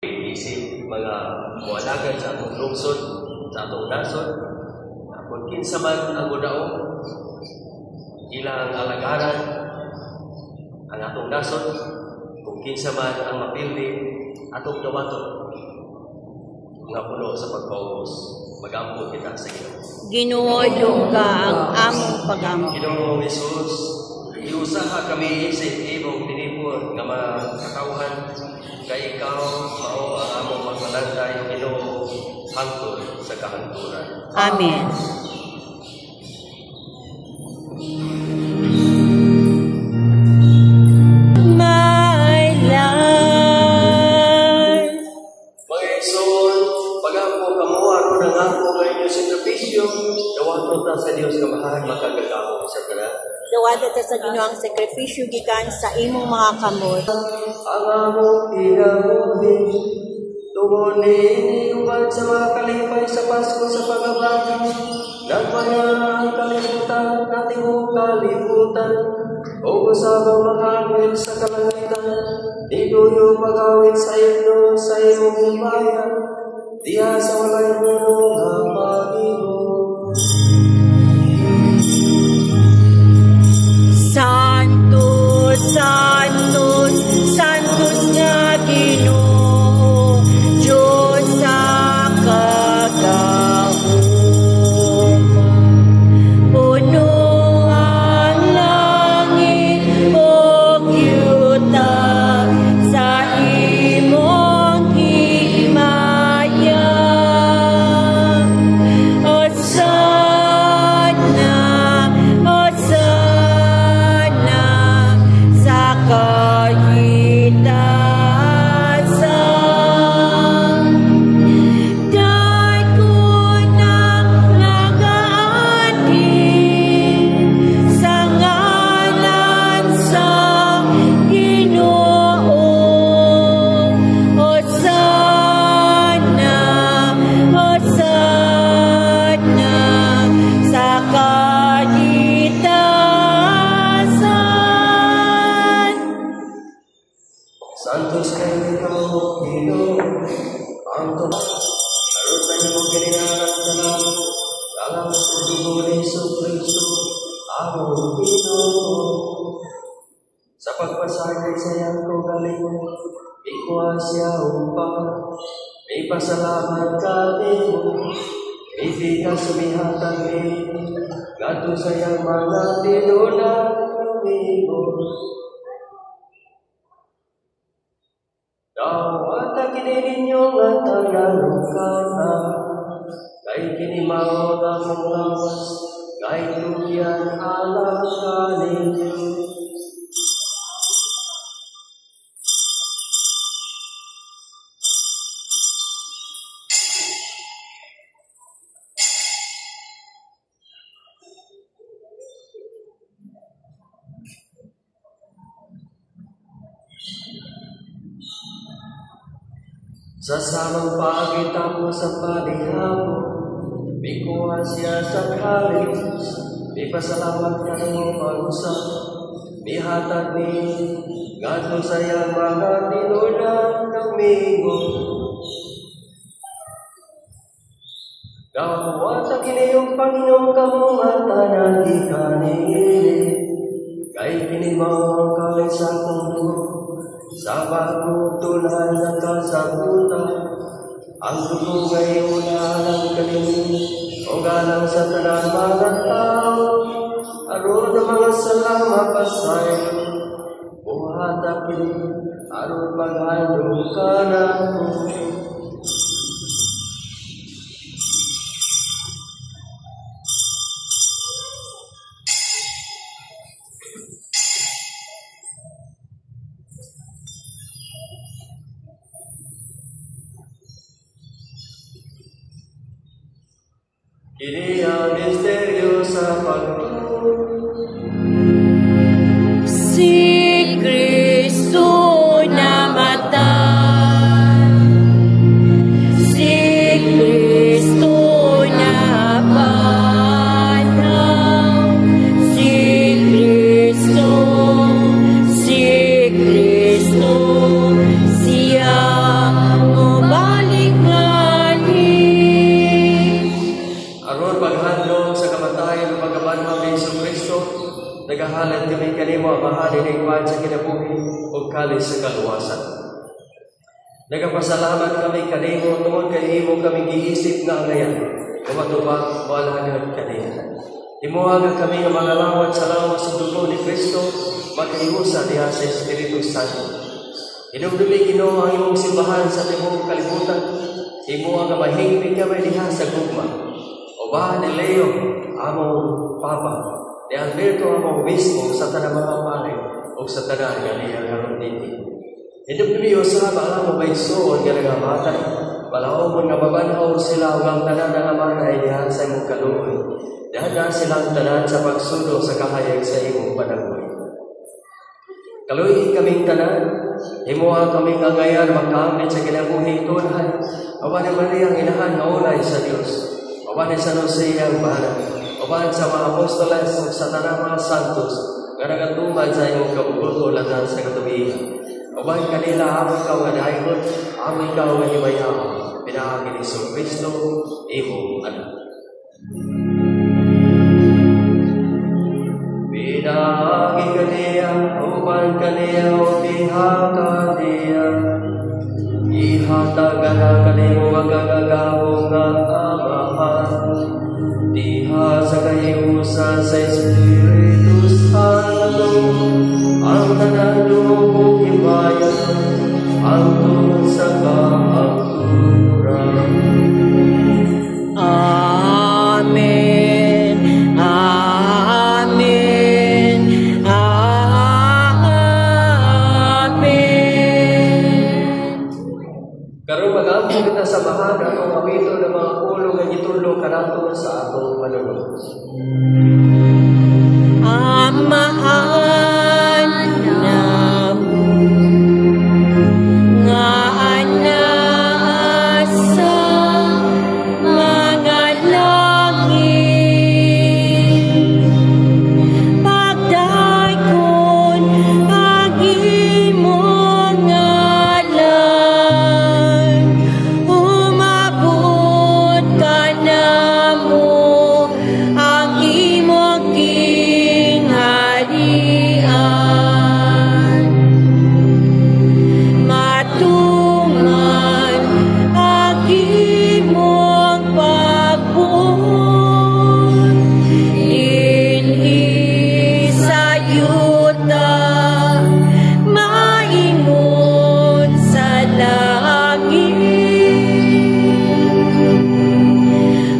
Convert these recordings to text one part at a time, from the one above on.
isip mga mualagan sa atong lungsod, sa atong nasod, kung kinsa man ang mudaog, ilang alagaran ang atong nasod, kung kinsa man ang mapildi, atong dawaton, mga puno sa pagpaubos, mag-ampun kita sa Ginoo. Ginoo ka ang among pag-ampun. Ginoo Jesus, iusaha kami sa imong tinipon nga makatawhan kay ikaw mao ang among magmalantay Ginoo hangtod sa kahangturan. Amen. My life. Mga igsoon, pag-ampo kamo aron ang ampo kayo sakripisyo, dawaton ta sa Dios kamahan makagagamo sa kanan. Dawata ta sa Ginoo ang sakripisyo gikan sa imong mga kamot. Ang among tinabuhin, tunguni iniuban sa mga kalipay sa Pasko sa pagabagi, nagmaya ang kalimutan, nating kalimutan, o kasabang mga anghel sa kalangitan, ninuyo mag-awit sa iyo sa iyong bayan, diya sa walay mo ng Panginoon. Santos, Santos, Santos nga Ginoo, Diyos sa kagahom. Puno ang langit o yuta sa imong himaya. Santos kayo ikaw, Ginoo, ang tumak, aron tayo mong kininahan na namin, alam sa dugo ni Jesu-Cristo, among Ginoo. Sa pagpasagay sa iyang kugaling, ikuha siya upang, ipasalamat ka nito, ibigay sumihatan ni, gato sa iyang mga tinunan lumibos. Dawata kini ninyo nga tagalukana, kay kini mao ang lawas, kay lugyan alam kaninyo. Sa samang pagita mo sa palihapon, bikuha siya sa kalis, ipasalamat ka mo pag-usap, bihatag ni, gato sa iyang mga tinunan ng minggo. Dawata kiniyong Panginoong kamungatan di kanili, kay kinimawang kay sa mundo. Sa pagtutunan ng kasabutan, ang dugo ngayon alang kanino, o galang sa tanang mga tao, aron ang mga salama pasay, buhat akin, aron pag-handong ka na mo. Kini ang misteryo sa pagtuo. Si Kristo namatay, si Kristo napanaw, si Kristo siya kanimo amahan inikwan sa kinabuhi o kalis sa kaluwasan. Nagapasalamat kami kanimo tungod kay imo kami giisip nga ngayon o matubag o alagad kanina. Imuhaga kami nga mga lawat sa lawas sa dugo ni Kristo magkaiusa diha sa Espiritu Santo. Inumdumi Ginoo ang imong simbahan sa tibuok kalibutan. Imuha nga mahingpit kami diha sa gugma. Obahan ni Leo, among Papa, ni Alberto among Obispo sa tanang mga pare o sa tanang nga niya karon dito. Inumdumi usa ba ang mga igsoon nga nagamatay. Balaw nga babanhaw sila ang tanan nga amanay diha sa imong kaluoy. Dahil silang tanan sa pagsundo sa kahayag sa imong panagbuhay. Kaluoy kaming tanan, himuha kaming angayan magkaamit sa kinabuhi tunay. Awan ni Maria ang inahan nga ulay sa Dios. Awan ni San Jose ang bahala. Awan sa mga apostoles ug sa tanang mga santos nga nagatuman sa imong kabubuto lahat sa katubigan. Awan kanila amon ikaw nga dayon, amon ikaw nga himayaw. Pinaagi ni Hesus Kristo, imong anak. Pinagi kaniya, upan kaniya, o pihaka niya. Ihatagan na kanimo magagagahong nga amahan. Diha sa kayusa sa Espiritu Santo, ang tanan lubog himayan, ang tungod sa kahapturan. Amen. Amen. Amen. Karon mag-ampo kita sa bahan atong awito ng mga pulong nga gitulong kanato sa atong manunod. Amahan namo nga anaa sa mga langit, pagdaykon ang imong ngalan, umabot ka namo ang imong kingharian. Matungan ang imong pagbuot, dinhi sa yuta, maingon sa langit.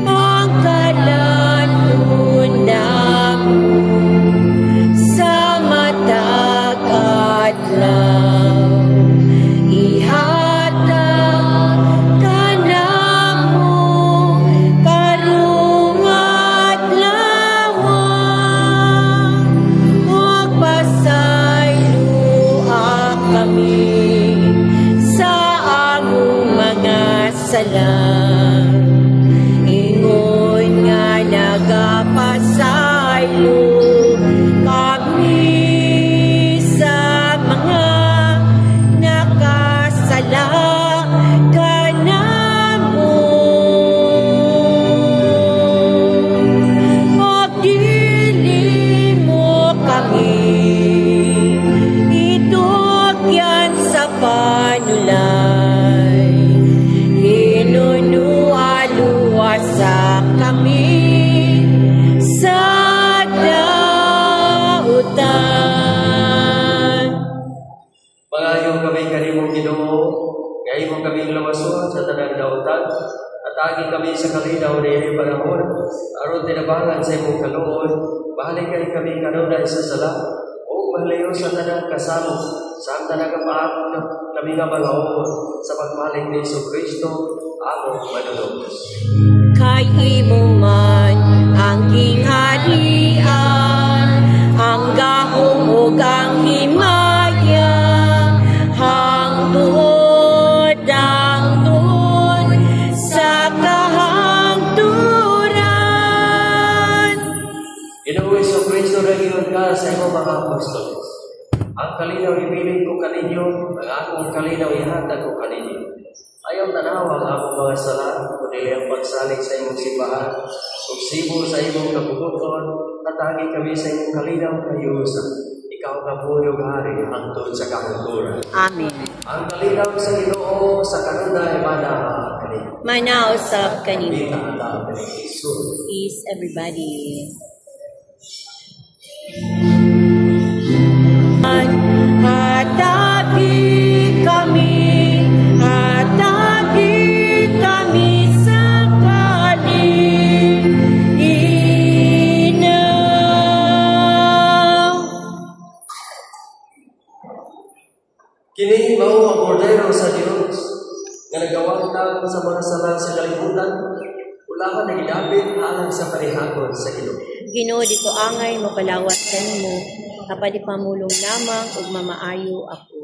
Ang kalanun namo sa matag adlaw, ihatag ka namo karong adlaw, ug pasayloa kami sa among mga sala. Ingon nga nagapasaylo kami sa mga nakasala kanamo. Magdili mo kami itugyan sa panulay, inunualuwasa kami sa dautan. Pangayo kami kanimong Ginoo, ngayon mo kaming lawason sa tanang dautan, at agi kami sa kalinaw na iyong panahon, aron tinabangan sa imong kaluoy, balik kay kami kanunay sa sala, o mahalayo sa tanang kasalo, sa tanang kapaakot kami nga malaon sa pagmalik ni Hesus Kristo, among manunod. Kay imo man ang kingharian, ang gahom ug ang himaya, hangtod sa kahangturan. Ginoo Hesus Kristo naging ka sa imong mga apostoles. Ang kalinaw ibilin ko kaninyo, ang akong kalinaw ihatag ko kaninyo. Ayaw tanawa ang akong mga sala, kundi ang pagsalig sa imong simbahan, ug sibo sa imong kabubuton, at agi kami sa imong kalinaw kayusa. Ikaw ikaw kabuyog hari hangtod sa kahungturan. Amen. Ang kalinaw sa Ginoo sa kanunay mana kanina. Manaw sa kanimo Kita ang Jesus. is everybody. Hatagi kami sa kalinaw. Kini mao ang kordero sa Dios nga nagawang tao sa mga sala sa kalibutan. Ulahan na gidapit alang sa panihakon sa Ginoo. Ginoo dito angay mapalawat kanimo kapag ipamulong lamang ug mamaayo ako.